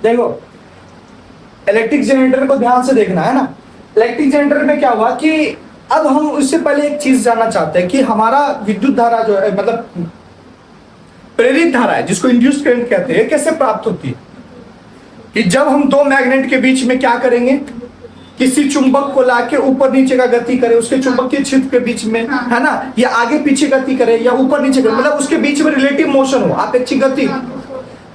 देखो electric generator को ध्यान से देखना है ना। इलेक्ट्रिक जनरेटर में क्या हुआ कि अब हम उससे पहले एक चीज जानना चाहते हैं कि हमारा विद्युत धारा जो है, मतलब प्रेरित धारा है जिसको इंड्यूस्ड करंट कहते हैं, कैसे प्राप्त होती है? कि जब हम दो मैग्नेट के बीच में क्या करेंगे, किसी चुंबक को लाके ऊपर नीचे का गति करे, उसके चुंबकीय क्षेत्र के बीच में, है ना, या आगे पीछे गति करे या ऊपर नीचे करे, मतलब उसके बीच में रिलेटिव मोशन हो, अपेक्षिक गति,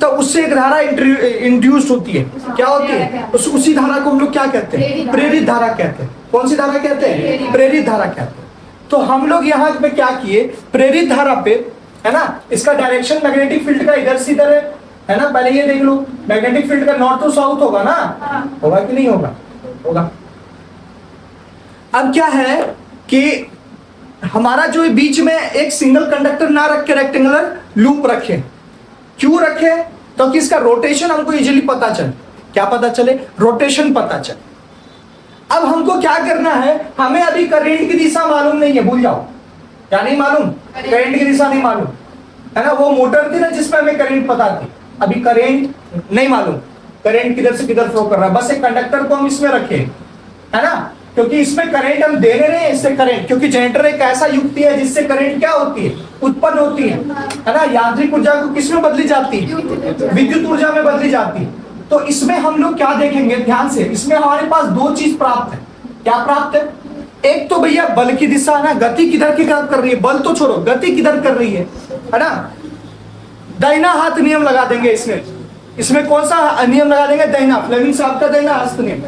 तो उससे एक धारा इंड्यूस्ड होती है। क्या होती है? उसी धारा को हम लोग क्या कहते हैं? प्रेरित धारा कहते हैं। कौन सी धारा कहते हैं? प्रेरित धारा कहते हैं। तो हम लोग यहाँ पे क्या किए, प्रेरित धारा पे, है ना, इसका डायरेक्शन मैग्नेटिक फील्ड का इधर से इधर है ना। पहले ये देख लो, मैग्नेटिक फील्ड का नॉर्थ टू साउथ होगा ना, होगा कि नहीं होगा? होगा। अब क्या है कि हमारा जो बीच में एक सिंगल कंडक्टर ना रख के रेक्टेंगुलर लूप रखे। क्यों रखे? तो कि इसका रोटेशन हमको इजीली पता चले। क्या पता चले? रोटेशन पता चले। अब हमको क्या करना है, हमें अभी करंट की दिशा मालूम नहीं है, भूल जाओ। क्या नहीं मालूम? करंट की दिशा नहीं मालूम, है ना। वो मोटर थी ना जिसमें हमें करंट पता थी, अभी करंट नहीं मालूम, करंट किधर से किधर फ्लो कर रहा है। बस एक कंडक्टर को हम इसमें रखे, है ना, क्योंकि इसमें करंट हम दे रहे हैं, इससे करंट, क्योंकि जनरेटर एक ऐसा युक्ति है जिससे करंट क्या होती है, उत्पन्न होती है ना। यांत्रिक ऊर्जा को किसमें बदली जाती है? विद्युत ऊर्जा में बदली जाती है। तो इसमें हम लोग क्या देखेंगे ध्यान से, इसमें हमारे पास दो चीज प्राप्त है। क्या प्राप्त है? एक तो भैया बल की दिशा है ना, गति किधर की तरफ कर रही है, बल तो छोड़ो, गति किधर कर रही है ना। दाहिना हाथ नियम लगा देंगे इसमें कौन सा नियम लगा देंगे? दाहिना, फ्लेमिंग साहब का दाहिना हस्त नियम।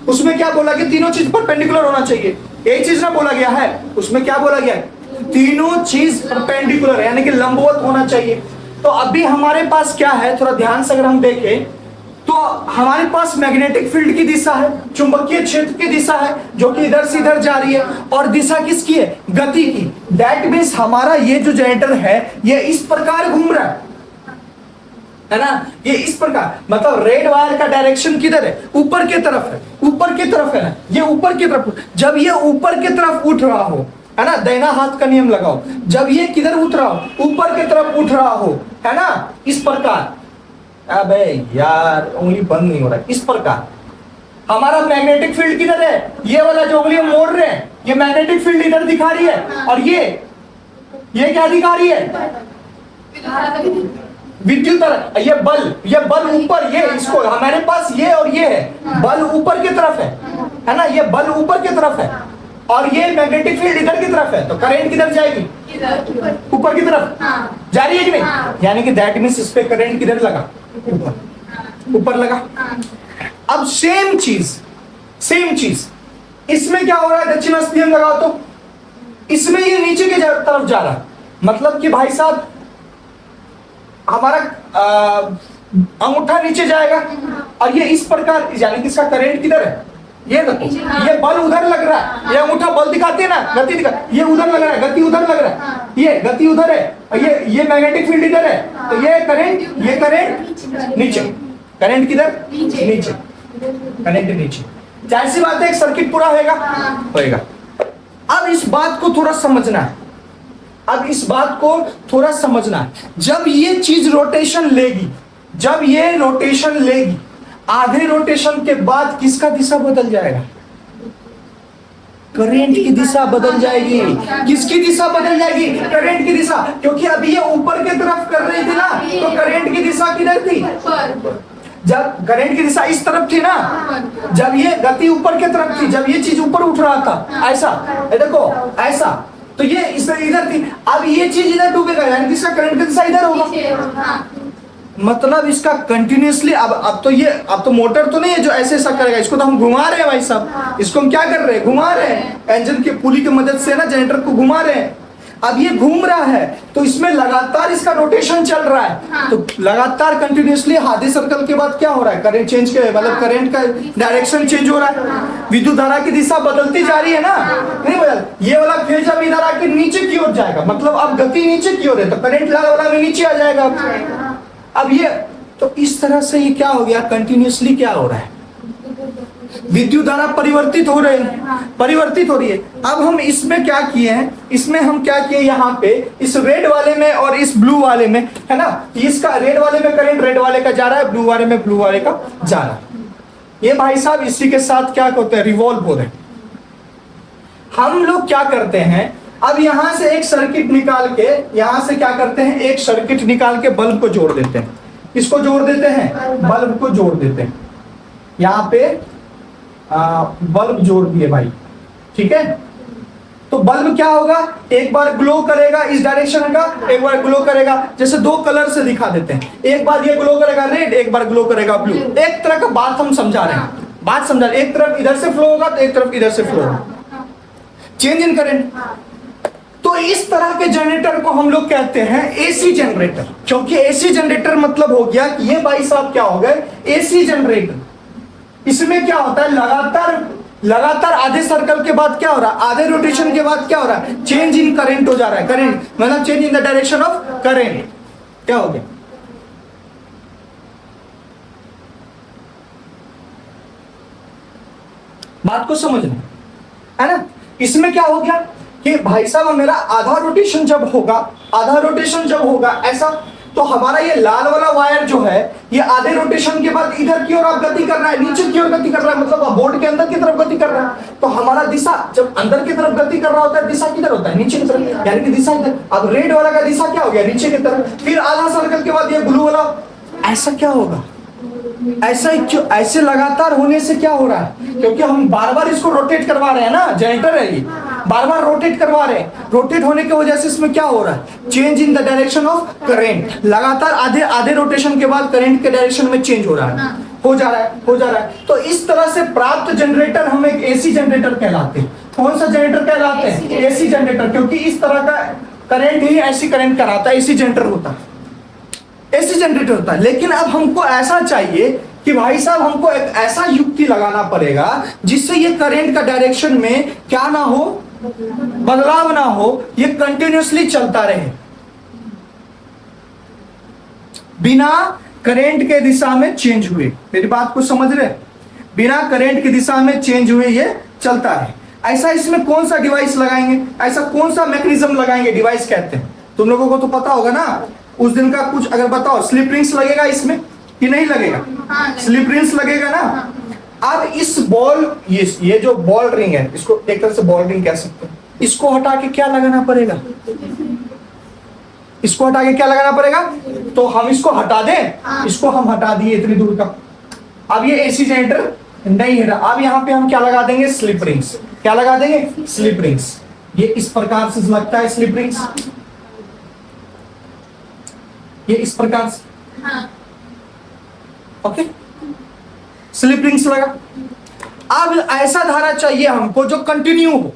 उसमें क्या बोला कि तीनों चीज परपेंडिकुलर होना चाहिए। एक चीज ना बोला गया है, उसमें क्या बोला गया है? तीनों चीज परपेंडिकुलर यानी कि लंबवत होना चाहिए। तो अभी हमारे पास क्या है, थोड़ा ध्यान से अगर हम देखें तो हमारे पास मैग्नेटिक फील्ड की दिशा है, चुंबकीय क्षेत्र की दिशा है जो कि इधर से इधर जा रही है, और दिशा किसकी है? गति की। दैट मीन्स हमारा ये जो जनरेटर है ये इस प्रकार घूम रहा है ना, ये इस प्रकार, मतलब रेड वायर का डायरेक्शन किधर है? ऊपर की तरफ है, ऊपर की तरफ है ना, ये ऊपर की तरफ। जब ये ऊपर की तरफ उठ रहा हो, है ना, दाहिना हाथ का नियम लगाओ, जब ये किधर उठ रहा हो? ऊपर की तरफ उठ रहा हो, है ना, इस प्रकार। अबे यार उंगली बंद नहीं हो रहा है। इस प्रकार हमारा मैग्नेटिक फील्ड किधर है? ये वाला जो उंगली हम मोड़ रहे हैं, ये मैग्नेटिक फील्ड इधर दिखा रही है, और ये क्या दिखा रही है? विद्युत धारा। ये बल ऊपर, ये इसको हमारे पास ये और ये है, बल ऊपर की तरफ है ना, ये बल ऊपर की तरफ है, और ये मैग्नेटिक फील्ड इधर की तरफ है। तो करंट किधर जाएगी? ऊपर की तरफ जा रही है कि नहीं? यानी कि दैट मींस इस पे करंट किधर लगा? ऊपर लगा। अब सेम चीज इसमें क्या हो रहा है? दक्षिणावर्त नियम लगाओ तो इसमें ये नीचे की तरफ जा रहा है, मतलब कि भाई साहब हमारा अंगूठा नीचे जाएगा, और ये इस प्रकार, यानी कि इसका करंट किधर है? ये देखो, ये बल उधर लग रहा है, ये अंगूठा बल दिखाती है ना, गति दिखा, ये उधर लग रहा है, गति उधर लग रहा है, ये गति उधर है, ये मैग्नेटिक फील्ड इधर है, तो ये करंट नीचे, करंट किधर? नीचे, करंट नीचे। जाहिर सी बात है एक सर्किट पूरा होएगा। अब इस बात को थोड़ा समझना है, जब ये चीज रोटेशन लेगी, आधे रोटेशन के बाद किसका दिशा बदल जाएगा? करंट की दिशा बदल जाएगी। किसकी दिशा बदल जाएगी? करंट की दिशा, क्योंकि अभी ये ऊपर की तरफ कर रही थी ना, तो करंट की दिशा किधर थी? जब करंट की दिशा इस तरफ थी ना, जब ये गति ऊपर की तरफ थी, जब ये चीज ऊपर उठ रहा था, ऐसा, देखो ऐसा, तो ये इधर थी। अब ये चीज इधर डूबेगा, यानी इसका करंट की दिशा इधर होगा। मतलब इसका कंटिन्यूअसली अब तो मोटर तो नहीं है जो ऐसा करेगा, इसको तो हम घुमा रहे हैं भाई साहब। इसको हम क्या कर रहे हैं? घुमा रहे हैं, इंजन के पुली की मदद से ना जनरेटर को घुमा रहे हैं। अब ये घूम रहा है तो इसमें लगातार इसका रोटेशन चल रहा है, तो लगातार कंटिन्यूअसली आधे सर्कल के बाद क्या हो रहा है? करंट चेंज के, मतलब करंट का डायरेक्शन चेंज हो रहा है, विद्युत धारा की दिशा बदलती जा रही है ना, नहीं बदल। ये वाला फेज अब इधर आके नीचे की ओर जाएगा, मतलब अब गति नीचे की ओर है, तो करंट वाला भी नीचे आ जाएगा। अब ये तो इस तरह से ये क्या हो गया? कंटिन्यूअसली क्या हो रहा है? विद्युत धारा परिवर्तित हो रही है, परिवर्तित हो रही है। अब हम इसमें क्या किए हैं, इसमें हम क्या किए, यहाँ पे इस रेड वाले में और इस ब्लू वाले में, है ना, इसका रेड वाले में करंट रेड वाले का जा रहा है, ब्लू वाले में ब्लू वाले का जा रहा है। ये भाई साहब इसी के साथ क्या होते हैं, रिवॉल्व हो रहे हैं। हम लोग क्या करते हैं, अब यहां से एक सर्किट निकाल के, यहां से क्या करते हैं, एक सर्किट निकाल के बल्ब को जोड़ देते हैं। इसको जोड़ देते हैं, बल्ब को जोड़ देते हैं। यहां पे बल्ब जोड़ दिए भाई, ठीक है। तो बल्ब क्या होगा, एक बार ग्लो करेगा इस डायरेक्शन का, एक बार ग्लो करेगा, जैसे दो कलर से दिखा देते हैं, एक बार ये ग्लो करेगा रेड, एक बार ग्लो करेगा ब्लू। एक तरह का बात हम समझा रहे हैं, बात समझा रहे हैं। एक तरफ इधर से फ्लो होगा तो एक तरफ इधर से फ्लो होगा, चेंज इन करंट। तो इस तरह के जनरेटर को हम लोग कहते हैं एसी जनरेटर, क्योंकि एसी जनरेटर मतलब हो गया कि ये भाई साहब क्या हो गए, एसी जनरेटर। इसमें क्या होता है, लगातार आधे सर्कल के बाद क्या हो रहा है, आधे रोटेशन के बाद क्या हो रहा है, चेंज इन करंट हो जा रहा है। करंट मतलब change in the direction of current. क्या हो गया, बात को समझना है ना। इसमें क्या हो गया कि भाई साहब मेरा आधा रोटेशन जब होगा ऐसा, तो हमारा ये लाल वाला वायर जो है, ये आधे रोटेशन के बाद इधर की ओर आप गति कर रहा है, नीचे की ओर गति कर रहा है, मतलब बोर्ड के अंदर की तरफ गति कर रहा है। तो हमारा दिशा जब अंदर की तरफ गति कर रहा होता है, दिशा किधर होता है, नीचे की तरफ, यानी कि दिशा इधर। अब रेड वाला का दिशा क्या हो गया, नीचे की तरफ। फिर आधा सर्कल के बाद ये ब्लू वाला, ऐसा क्या होगा, ऐसा ही क्यों, ऐसे लगातार होने से क्या हो रहा है, क्योंकि हम बार बार इसको रोटेट करवा रहे हैं ना, जनरेटर है ये, बार बार रोटेट करवा रहे हैं। रोटेट होने की वजह से इसमें क्या हो रहा है, change in the direction of current. लगातार आधे रोटेशन के बाद करंट के डायरेक्शन में चेंज हो रहा है, हो जा रहा है। तो इस तरह से प्राप्त जनरेटर हम एक एसी जनरेटर कहलाते हैं। कौन सा जनरेटर कहलाते हैं, एसी जनरेटर, क्योंकि इस तरह का करंट ही ऐसी करंट कराता है, एसी जनरेटर होता है, एसी जनरेटर होता है। लेकिन अब हमको ऐसा चाहिए कि भाई साहब हमको एक ऐसा युक्ति लगाना पड़ेगा जिससे ये करंट का डायरेक्शन में क्या ना हो, बदलाव ना हो, ये कंटिन्यूअसली चलता रहे, बिना करंट के दिशा में चेंज हुए। मेरी बात को समझ रहे, बिना करंट की दिशा में चेंज हुए ये चलता है। ऐसा इसमें कौन सा डिवाइस लगाएंगे, ऐसा कौन सा मैकेनिज्म लगाएंगे, डिवाइस कहते हैं। तुम लोगों को तो पता होगा ना, उस दिन का कुछ अगर बताओ, स्लिप रिंग्स लगेगा इसमें कि नहीं लगेगा, स्लिप रिंग्स लगेगा ना। अब इस बॉल, ये जो बॉल रिंग है, इसको एक तरह से बॉल रिंग कह सकते हैं, इसको हटा के क्या लगाना पड़ेगा, इसको हटा के क्या लगाना पड़ेगा, तो हम इसको हटा दें, इसको हम हटा दिए इतनी दूर का। अब ये एसी जनरेटर नहीं है, अब यहाँ पे हम क्या लगा देंगे, स्लिप रिंग्स। क्या लगा देंगे, स्लिप रिंग्स। ये इस प्रकार से लगता है स्लिप रिंग्स, ये इस प्रकार से, ओके, स्लिप रिंग्स लगा। अब ऐसा धारा चाहिए हमको जो कंटिन्यू हो,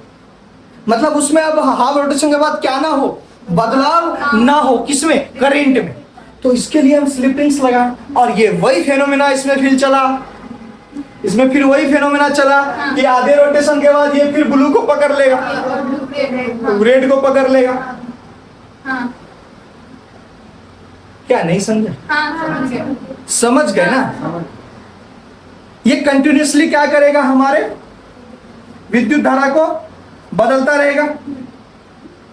मतलब उसमें अब हाफ रोटेशन के बाद क्या ना हो, बदलाव ना हो, किसमें, करंट में। तो इसके लिए हम स्लिप रिंग्स लगाएं, और ये वही फेनोमेना इसमें फिर चला, इसमें फिर वही फेनोमेना चला कि आधे रोटेशन के बाद ये फिर ब्लू को पकड़ लेगा, रेड को पकड़ लेगा। क्या नहीं समझे, समझ गए ना। ये कंटिन्यूअसली क्या करेगा, हमारे विद्युत धारा को बदलता रहेगा,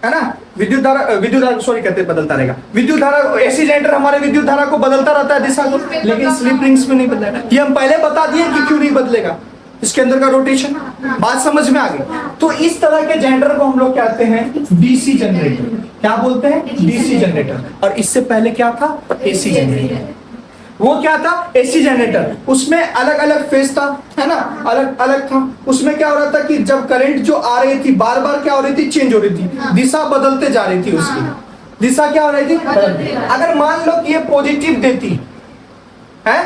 है ना। विद्युत धारा सॉरी कहते बदलता रहेगा, विद्युत धारा, एसी जनरेटर हमारे विद्युत धारा को बदलता रहता है दिशा को, लेकिन स्लिप रिंग्स में नहीं बदलेगा। ये हम पहले बता दिए कि क्यों नहीं बदलेगा, इसके अंदर का रोटेशन, बात समझ में आ गई। तो इस तरह के जनरेटर को हम लोग कहते हैं डीसी जनरेटर। क्या बोलते हैं, डीसी जनरेटर। और इससे पहले क्या था, एसी जनरेटर। वो क्या था, एसी जनरेटर, उसमें अलग अलग फेज था, है ना, अलग अलग था। उसमें क्या हो रहा था कि जब करंट जो आ रही थी बार बार क्या हो रही थी, चेंज हो रही थी, दिशा बदलते जा रही थी, उसकी दिशा क्या हो रही थी, अगर मान लो कि ये पॉजिटिव देती है,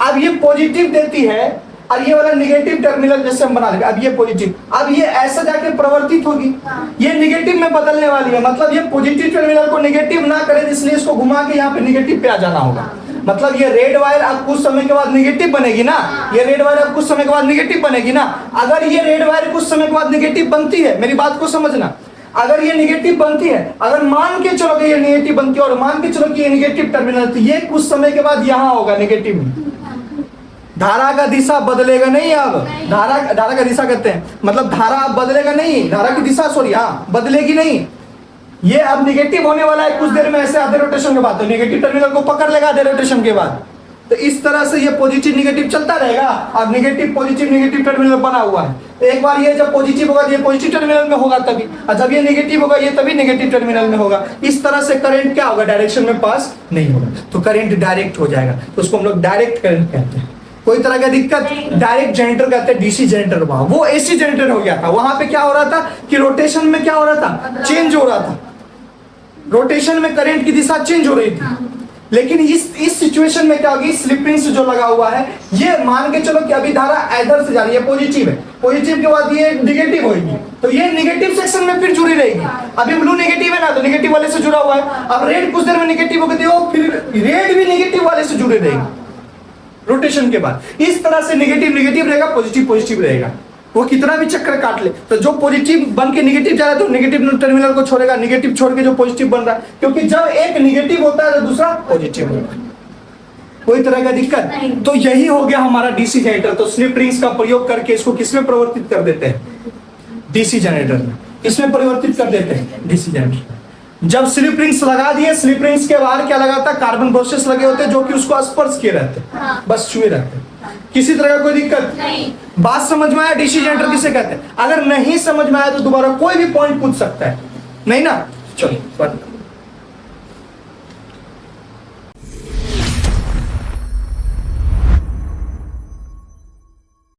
अब ये पॉजिटिव देती है और ये वाला निगेटिव टर्मिनल जैसे हम बना लेंगे, अब ये पॉजिटिव, अब ये ऐसा जाके परिवर्तित होगी, ये निगेटिव में बदलने वाली है। मतलब ये पॉजिटिव टर्मिनल को निगेटिव ना करे, इसलिए इसको घुमा के यहाँ पे निगेटिव पे आ जाना होगा। मतलब ये रेड वायर अब कुछ समय के बाद निगेटिव बनेगी ना, ये रेड वायर अब कुछ समय के बाद निगेटिव बनेगी ना। अगर ये रेड वायर कुछ समय के बाद निगेटिव बनती है, मेरी बात को समझना, अगर ये निगेटिव बनती है, अगर मान के चलो कि ये निगेटिव बनती है और मान के चलो कि ये निगेटिव टर्मिनल थी, ये कुछ समय के बाद यहाँ होगा निगेटिव में, धारा का दिशा बदलेगा नहीं। अब धारा का दिशा कहते हैं मतलब धारा अब बदलेगा नहीं, धारा की दिशा सॉरी हाँ बदलेगी नहीं। ये अब निगेटिव होने वाला है कुछ देर में, ऐसे आधे रोटेशन के बाद तो निगेटिव टर्मिनल को पकड़ लेगा आधे रोटेशन के बाद। तो इस तरह से ये पॉजिटिव निगेटिव चलता रहेगा। अब निगेटिव पॉजिटिव निगेटिव टर्मिनल बना हुआ है। तो एक बार ये जब पॉजिटिव होगा ये पॉजिटिव टर्मिनल में होगा तभी, और जब ये निगेटिव होगा ये तभी नेगेटिव टर्मिनल में होगा। इस तरह से करंट क्या होगा, डायरेक्शन में पास नहीं होगा, तो करंट डायरेक्ट हो जाएगा। तो उसको हम लोग डायरेक्ट करंट कहते हैं। कोई तरह का दिक्कत, डायरेक्ट जनरेटर कहते हैं डीसी जनरेटर। वहां वो एसी जनरेटर हो गया था। वहां पे क्या हो रहा था कि रोटेशन में क्या हो रहा था, चेंज हो रहा था, रोटेशन में करंट की दिशा चेंज हो रही थी। लेकिन इस सिचुएशन में क्या होगी, स्लिप रिंग्स जो लगा हुआ है ये मान के चलो कि अभी धारा इधर से जा रही है, पॉजिटिव है, पॉजिटिव के बाद ये नेगेटिव होगी, तो ये नेगेटिव सेक्शन में फिर जुड़ी रहेगी। अभी ब्लू नेगेटिव है ना, तो नेगेटिव वाले से जुड़ा हुआ है। अब रेड कुछ देर में नेगेटिव होगी तो फिर रेड भी नेगेटिव वाले से जुड़े रहेगी रोटेशन के बाद। इस तरह से नेगेटिव नेगेटिव रहेगा, पॉजिटिव पॉजिटिव रहेगा। वो कितना भी चक्कर काट ले, तो जो पॉजिटिव बन के नेगेटिव जा रहा है तो नेगेटिव टर्मिनल को छोड़ेगा, नेगेटिव छोड़ के जो पॉजिटिव बन रहा है, क्योंकि जब एक नेगेटिव होता है तो दूसरा पॉजिटिव होता है। कोई तरह का दिक्कत? तो यही हो गया हमारा डीसी जनरेटर। तो स्लिप रिंग्स का प्रयोग करके इसको किसमें परिवर्तित कर देते हैं, डीसी जनरेटर में। इसमें परिवर्तित कर देते हैं डीसी जनरेटर। जब स्लिप रिंग्स लगा दिए, स्लिप रिंग्स के बाहर क्या लगा था, कार्बन ब्रशेस लगे होते जो कि उसको स्पर्श किए रहते, बस छुए रहते, किसी तरह का कोई दिक्कत नहीं। बात समझ में आया डीसी जनरेटर किसे कहते हैं? अगर नहीं समझ में आया तो दोबारा कोई भी पॉइंट पूछ सकता है, नहीं ना? चलो